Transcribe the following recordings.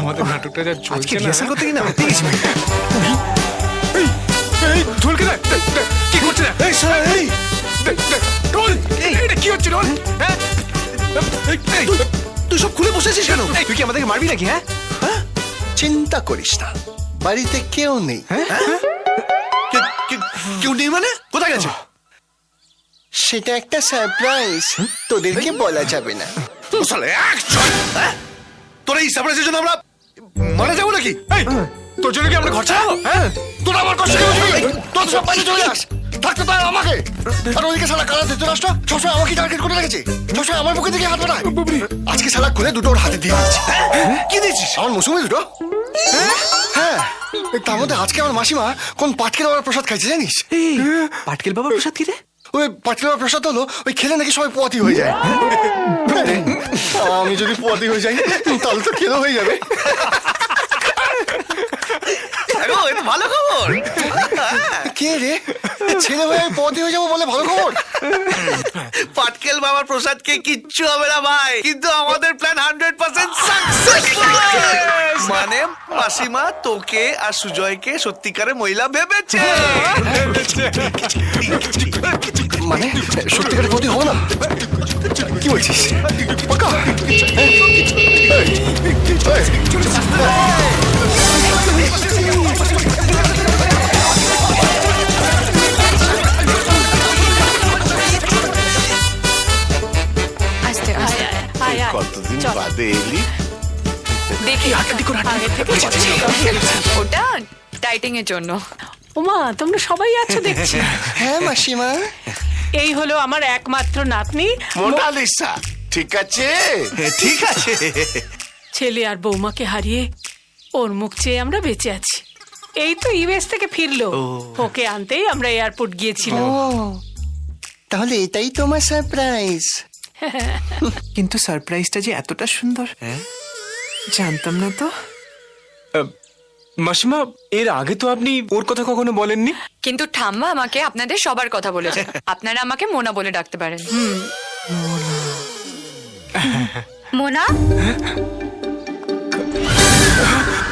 আমাদের নাটকটা যা চলছে না, রিহার্সাল করতে গিয়ে না হাতে গেছি। ঢোলকে না কি করছে না? ঢোল এটা কি হচ্ছে? ঢোল তুই সব খুলে বসেছিস কেন? তুই কি আমাদেরকে মারবি নাকি? হ্যাঁ, চিন্তা করিস না, বাড়িতে কেউ নেই। কেউ নেই মানে? কোথায় গেছে? সেটা একটা সারপ্রাইজ, তোদেরকে বলা যাবে না। তোর এই সারপ্রাইজের জন্য আমরা মারা যাবো নাকি? তোর জন্য কি আমরা ঘর ছাড়াবো? তোর আমার কষ্ট তোর সব বাইরে চলে যাস, থাকতে পার আমাকে। আর ওইদিকে শালা কারা ধৃতরাষ্ট্র সবসময় আমাকে টার্গেট করে রেখেছে, সবসময় আমার বুকে দিকে হাত বাড়ায়। আজকে শালা খুলে দুটো ওর হাতে দিয়ে দিচ্ছি। কি দিয়েছিস? আমার মৌসুমি দুটো। হ্যাঁ, তার মধ্যে আজকে আমার মাসিমা কোন পাটকেল বাবার প্রসাদ খাইছে জানিস? পাটকেল বাবার প্রসাদ কি রে? ওই পাটকেল বাবার প্রসাদ হলো ওই খেলে নাকি সবাই পোয়াতি হয়ে যায়। আমি যদি পোয়াতি হয়ে যাই তাহলে তো খেলেও হয়ে যাবে। ভালো খবর। কে রে? ছেলে হয়ে পোয়াতি হয়ে যাবো বলে ভালো খবর? পাটকেল বাবার প্রসাদ কে কিচ্ছু হবে না ভাই, কিন্তু আমাদের প্ল্যান 100% সাকসেসফুল। মানে মাসিমা তোকে আর সুজয়কে সত্যিকারের মহিলা ভেবেছে। মানে সত্যিকারের পোয়াতি হবে না? কি বলছিস? পাকা? কতদিন বাদে এলি? দেখি ওটা ডাইটিং এর জন্য। ওমা, তোমরা সবাই আছো দেখছি। হ্যাঁ মাসিমা, এই হলো আমার একমাত্র নাতনি মোনালিসা। ঠিক আছে, ঠিক আছে। ছেলে আর বৌমাকে হারিয়ে ওর মুখ চেয়ে আমরা বেঁচে আছি। এই তো ইউএস থেকে ফিরলো, ওকে আনতেই আমরা এয়ারপোর্ট গিয়েছিলাম। তাহলে এটাই তোমার সারপ্রাইজ? কিন্তু সারপ্রাইজটা যে এতটা সুন্দর জানতাম না তো। মাসিমা, এর আগে তো আপনি ওর কথা কখনো বলেননি। কিন্তু ঠাম্মা আমাকে আপনাদের সবার কথা বলেছে। আপনারা আমাকে মোনা বলে ডাকতে পারেন। মোনা,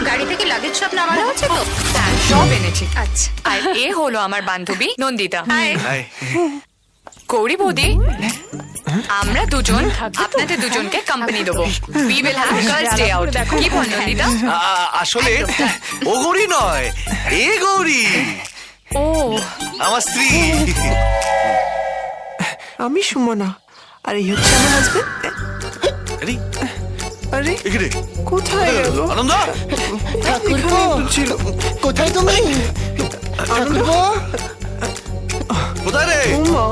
গাড়ি থেকে লাগেজ সব নামানো হচ্ছে তো? হ্যাঁ, সব এনেছি। আচ্ছা, আর এ হলো আমার বান্ধবী নন্দিতা। গৌরী বৌদি, আমরা দুজন আপনাদের দুজনকে কোম্পানি দেবো। We will have girls day out. কি বল নন্দিতা? আসলে ও গৌরী নয়, এ গৌরী ও আমার স্ত্রী। আমি সুমনা, আর এই হচ্ছে আমার হাজবেন্ড। আরে এখানে কোথায় গেল? আনন্দ ছিল কোথায় তুমি? আনন্দ কোথায় রে? মা,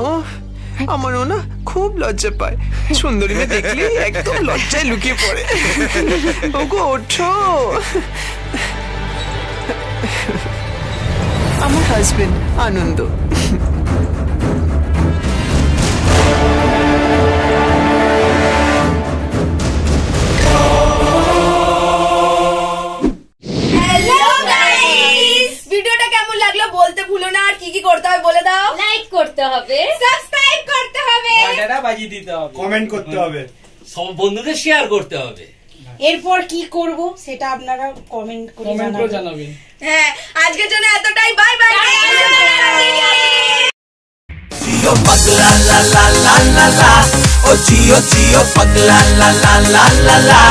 আমারও না খুব লজ্জা পায়, সুন্দরী মেয়ে দেখলে একদম লজ্জায় লুকিয়ে পড়ে। ওগো ওঠো। আমার হাজবেন্ড আনন্দ। ভিডিওটা কেমন লাগলো বলতে ভুলো না। আর কি কি করতে হবে বলে দাও। লাইক করতে হবে, সাবস্ক্রাইব করতে হবে, ঘন্টাটা বাজিয়ে দিতে হবে, কমেন্ট করতে হবে, সব বন্ধুদের শেয়ার করতে হবে। এরপর কি করব সেটা আপনারা কমেন্ট করে জানাবেন। হ্যাঁ, আজকের জন্য এতটাই। Bye bye. Gio pagla la la la la la, oh Gio Gio pagla la la la la la.